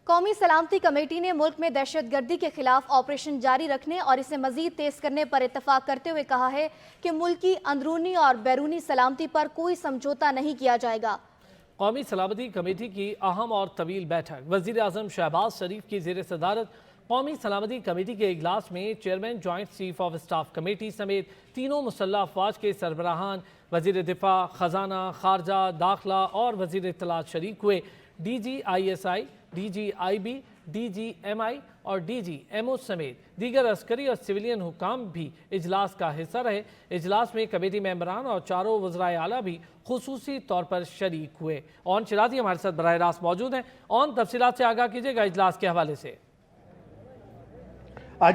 قومی سلامتی کمیٹی نے ملک میں دہشت گردی کے خلاف آپریشن جاری رکھنے اور اسے مزید تیز کرنے پر اتفاق کرتے ہوئے کہا ہے کہ ملک کی اندرونی اور بیرونی سلامتی پر کوئی سمجھوتہ نہیں کیا جائے گا۔ قومی سلامتی کمیٹی کی اہم اور طویل بیٹھک وزیر اعظم شہباز شریف کی زیر صدارت قومی سلامتی کمیٹی کے اجلاس میں chairman joint chief of staff committee سمیت تینوں مسلح افواج کے سربراہان، وزیر دفاع، خزانہ، خارجہ، داخلہ اور وزیر اطلاعات شریک ہوئے۔ D G I S I, D G I B, D G M I اور ڈی جی ایم او سمیت دیگر عسکری اور سویلین حکام بھی اجلاس کا حصہ رہے۔ اجلاس میں کمیٹی ممبران اور چاروں وزرائے اعلیٰ بھی خصوصی طور پر شریک ہوئے۔ اون شرازی ہمارے ساتھ براہ راست موجود ہیں۔ اون تفصیلات سے آگاہ کیجیے گا اجلاس کے حوالے سے۔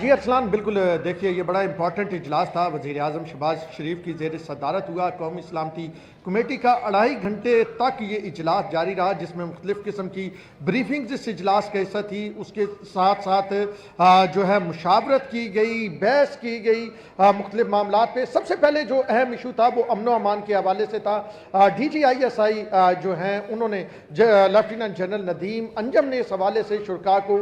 جی ارسلان، بالکل دیکھیے یہ بڑا امپورٹنٹ اجلاس تھا، وزیر اعظم شہباز شریف کی زیر صدارت ہوا۔ قومی سلامتی کمیٹی کا 2.5 گھنٹے تک یہ اجلاس جاری رہا، جس میں مختلف قسم کی بریفنگز اس اجلاس کا حصہ تھی۔ اس کے ساتھ ساتھ جو ہے مشاورت کی گئی، بحث کی گئی مختلف معاملات پہ۔ سب سے پہلے جو اہم ایشو تھا وہ امن و امان کے حوالے سے تھا۔ ڈی جی آئی ایس آئی جو ہیں انہوں نے لیفٹیننٹ جنرل ندیم انجم نے اس حوالے سے شرکاء کو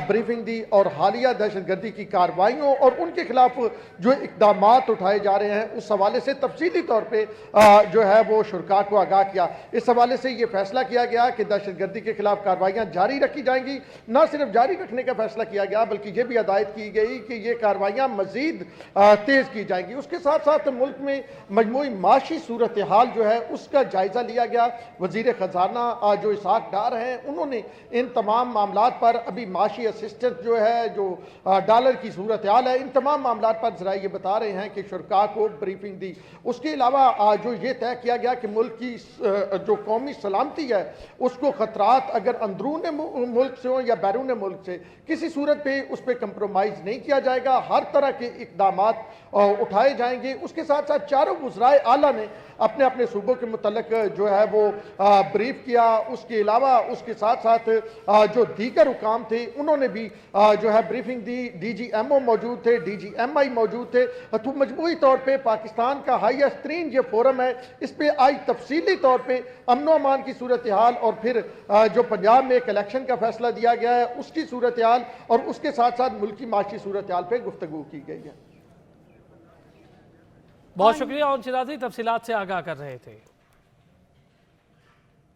بریفنگ دی اور حالیہ دہشت گردی کی کارروائیوں اور ان کے خلاف جو اقدامات اٹھائے جا رہے ہیں اس حوالے سے تفصیلی طور پہ جو ہے وہ شرکاء کو آگاہ کیا۔ اس حوالے سے یہ فیصلہ کیا گیا کہ دہشت گردی کے خلاف کارروائیاں جاری رکھی جائیں گی۔ نہ صرف جاری رکھنے کا فیصلہ کیا گیا بلکہ یہ بھی ہدایت کی گئی کہ یہ کارروائیاں مزید تیز کی جائیں گی۔ اس کے ساتھ ساتھ ملک میں مجموعی معاشی صورتحال جو ہے اس کا جائزہ لیا گیا۔ وزیر خزانہ جو اسحاق ڈار ہیں انہوں نے ان تمام معاملات پر ابھی معاشی اسسٹنس جو ہے، جو ڈالر کی صورتحال ہے، ان تمام معاملات پر ذرائع یہ بتا رہے ہیں کہ شرکاء کو بریفنگ دی۔ اس کے علاوہ جو یہ طے کیا گیا کہ ملک کی جو قومی سلامتی ہے اس کو خطرات اگر اندرون ملک سے ہوں یا بیرون ملک سے کسی صورت پہ اس پہ کمپرومائز نہیں کیا جائے گا، ہر طرح کے اقدامات اٹھائے جائیں گے۔ اس کے ساتھ ساتھ چاروں وزرائے اعلیٰ نے اپنے اپنے صوبوں کے متعلق جو ہے وہ بریف کیا۔ اس کے علاوہ اس کے ساتھ ساتھ جو دیگر حکام تھے انہوں نے بھی جو ہے بریفنگ دی۔ ڈی جی ایم او موجود تھے، ڈی جی ایم آئی موجود تھے۔ تو مجموعی طور پہ پاکستان کا ہائیسٹ ترین یہ فورم ہے، اس پہ آج تفصیلی طور پہ امن و امان کی صورتحال اور پھر جو پنجاب میں ایک الیکشن کا فیصلہ دیا گیا ہے اس کی صورتحال اور اس کے ساتھ ساتھ ملکی معاشی صورتحال پہ گفتگو کی گئی ہے۔ بہت شکریہ اون شرازی، تفصیلات سے آگاہ کر رہے تھے۔